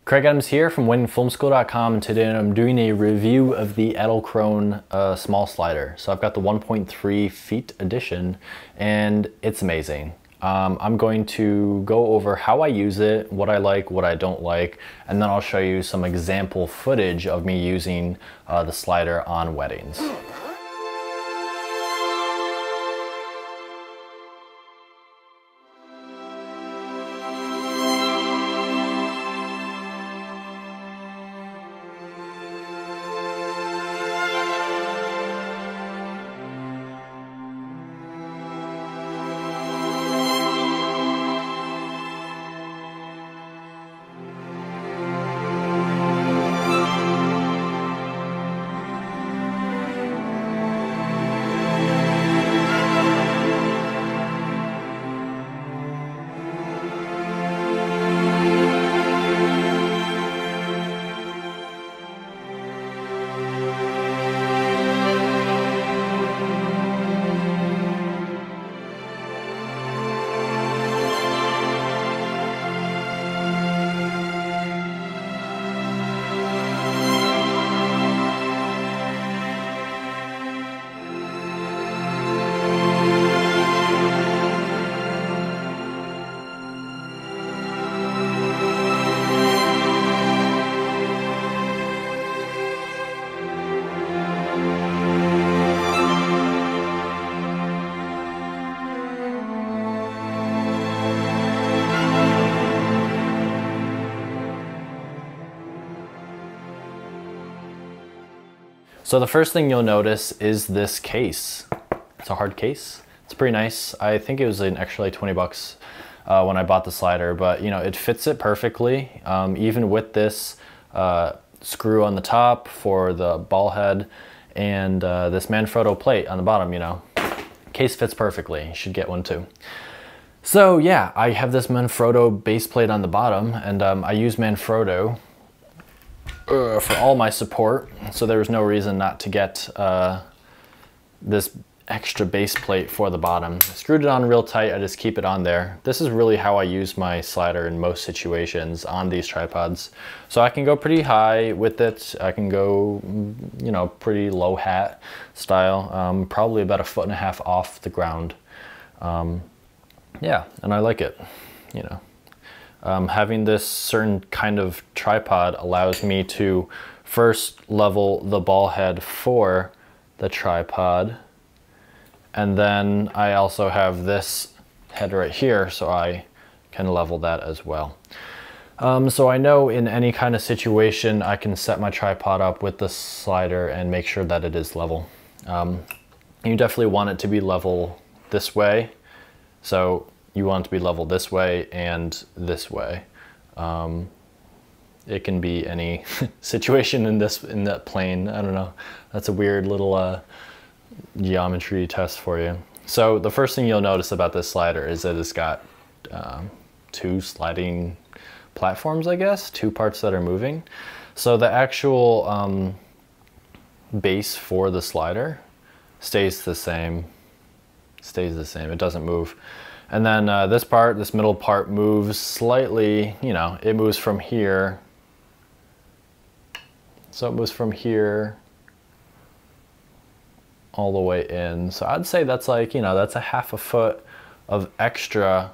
Craig Adams here from WeddingFilmSchool.com, and today I'm doing a review of the Edelkrone small slider. So I've got the 1.3 feet edition and it's amazing. I'm going to go over how I use it, what I like, what I don't like, and then I'll show you some example footage of me using the slider on weddings. So the first thing you'll notice is this case. It's a hard case. It's pretty nice. I think it was an extra like 20 bucks when I bought the slider, but you know, it fits it perfectly. Even with this screw on the top for the ball head and this Manfrotto plate on the bottom, you know, case fits perfectly. You should get one too. So yeah, I have this Manfrotto base plate on the bottom, and I use Manfrotto for all my support, so there was no reason not to get this extra base plate for the bottom. I screwed it on real tight. I just keep it on there. This is really how I use my slider in most situations on these tripods. So I can go pretty high with it. I can go, you know, pretty low hat style, probably about 1.5 feet off the ground. Yeah, and I like it, you know. Having this certain kind of tripod allows me to first level the ball head for the tripod, and then I also have this head right here, so I can level that as well. So I know in any kind of situation I can set my tripod up with the slider and make sure that it is level. You definitely want it to be level this way, so you want it to be level this way and this way. It can be any situation in that plane. I don't know. That's a weird little geometry test for you. So the first thing you'll notice about this slider is that it's got 2 sliding platforms, I guess, 2 parts that are moving. So the actual base for the slider stays the same. It doesn't move. And then this middle part moves slightly, you know, it moves from here. So it moves from here all the way in. So I'd say that's like, you know, that's 1/2 foot of extra,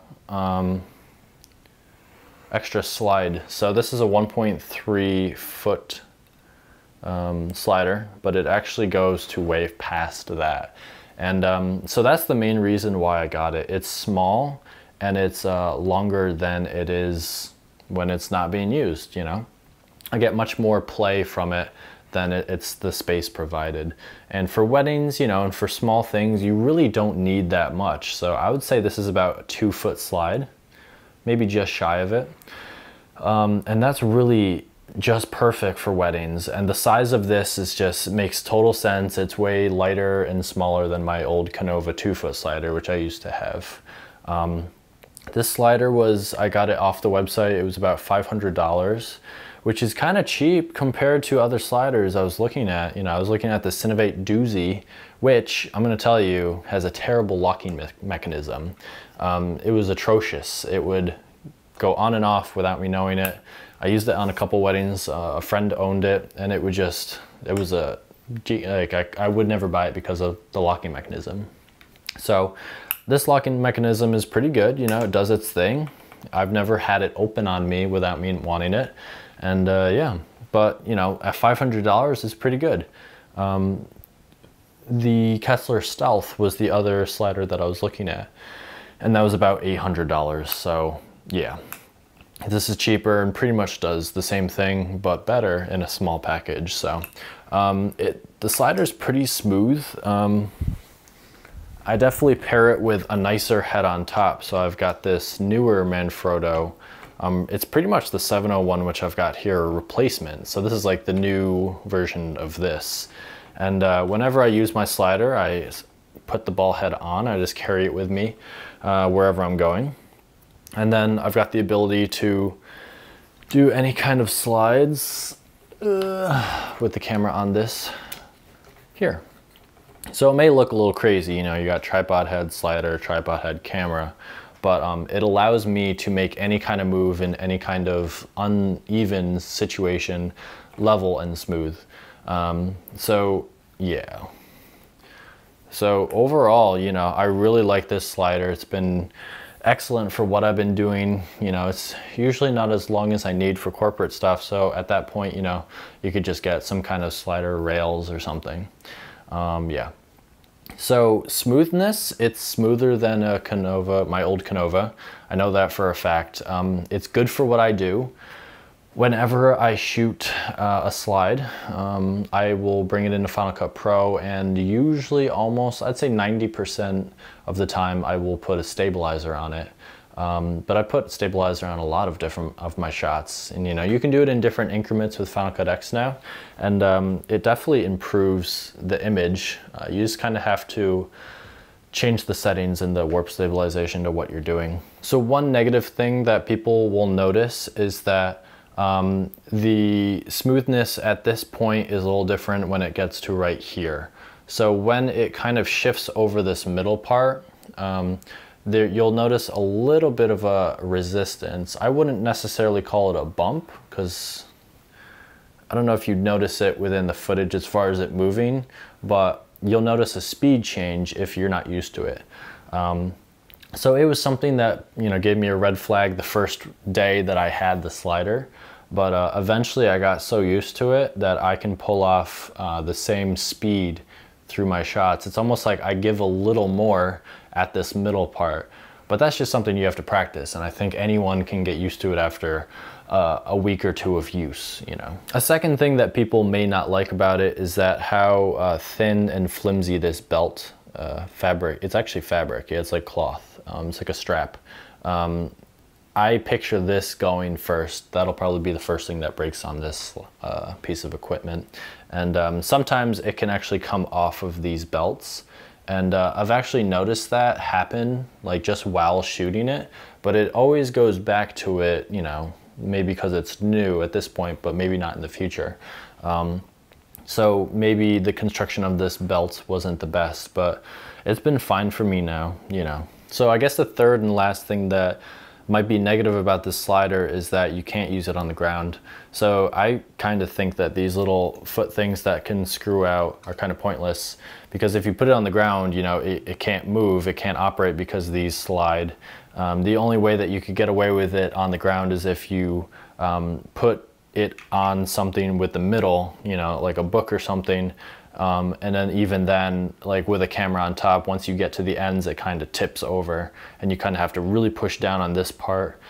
extra slide. So this is a 1.3 foot slider, but it actually goes to way past that. And so that's the main reason why I got it. It's small and it's longer than it is when it's not being used, you know. I get much more play from it than it's the space provided. And for weddings, you know, and for small things, you really don't need that much. So I would say this is about a 2 foot slide, maybe just shy of it. And that's really just perfect for weddings, and the size of this is just makes total sense. It's way lighter and smaller than my old Canova 2 foot slider, which I used to have. This slider I got it off the website. It was about $500, which is kind of cheap compared to other sliders I was looking at. You know, I was looking at the Cinovate Doozy, which I'm going to tell you has a terrible locking mechanism. It was atrocious. It would go on and off without me knowing it. I used it on a couple weddings. A friend owned it, and it was like I would never buy it because of the locking mechanism. So this locking mechanism is pretty good, you know, it does its thing. I've never had it open on me without me wanting it. And yeah, but you know, at $500 is pretty good. The Kessler Stealth was the other slider that I was looking at, and that was about $800. So yeah, this is cheaper and pretty much does the same thing, but better in a small package. So the slider's pretty smooth. I definitely pair it with a nicer head on top. So I've got this newer Manfrotto. It's pretty much the 701, which I've got here, a replacement. So this is like the new version of this. And whenever I use my slider, I put the ball head on. I just carry it with me wherever I'm going. And then I've got the ability to do any kind of slides with the camera on this here. So it may look a little crazy, you know, you got tripod head slider, tripod head camera, but it allows me to make any kind of move in any kind of uneven situation level and smooth. So yeah. So overall, you know, I really like this slider. It's been excellent for what I've been doing. You know, it's usually not as long as I need for corporate stuff. So at that point, you know, you could just get some kind of slider rails or something. Yeah. So smoothness, it's smoother than a Canova, my old Canova. I know that for a fact. It's good for what I do. Whenever I shoot a slide, I will bring it into Final Cut Pro, and usually almost, I'd say 90% of the time I will put a stabilizer on it. But I put stabilizer on a lot of different of my shots, and you know, you can do it in different increments with Final Cut X now, and it definitely improves the image. You just kind of have to change the settings and the warp stabilization to what you're doing. So one negative thing that people will notice is that the smoothness at this point is a little different when it gets to right here. So when it kind of shifts over this middle part, you'll notice a little bit of a resistance. I wouldn't necessarily call it a bump, because I don't know if you'd notice it within the footage as far as it moving, but you'll notice a speed change if you're not used to it. So it was something that, you know, gave me a red flag the first day that I had the slider, but eventually I got so used to it that I can pull off the same speed through my shots. It's almost like I give a little more at this middle part, but that's just something you have to practice, and I think anyone can get used to it after a week or two of use, you know. A second thing that people may not like about it is that how thin and flimsy this belt fabric, it's actually fabric, yeah, it's like cloth. It's like a strap. I picture this going first. That'll probably be the first thing that breaks on this piece of equipment. And sometimes it can actually come off of these belts. And I've actually noticed that happen, like just while shooting it, but it always goes back to it, you know, maybe because it's new at this point, but maybe not in the future. So maybe the construction of this belt wasn't the best, but it's been fine for me now, you know. So I guess the third and last thing that might be negative about this slider is that you can't use it on the ground. So I kind of think that these little foot things that can screw out are kind of pointless, because if you put it on the ground, you know, it can't move, it can't operate because these slide. The only way that you could get away with it on the ground is if you put it on something with the middle, you know, like a book or something. And then even then, like with a camera on top, once you get to the ends, it kind of tips over and you kind of have to really push down on this part,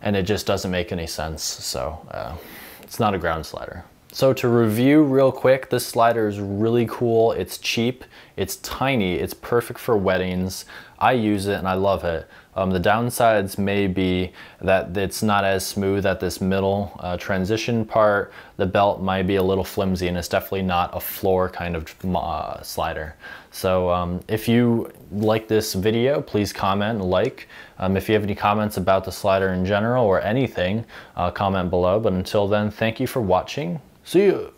and it just doesn't make any sense. So it's not a ground slider. So to review real quick, this slider is really cool. It's cheap, it's tiny, it's perfect for weddings. I use it and I love it. The downsides may be that it's not as smooth at this middle transition part. The belt might be a little flimsy, and it's definitely not a floor kind of slider. So if you like this video, please comment and like. If you have any comments about the slider in general or anything, comment below. But until then, thank you for watching. See you.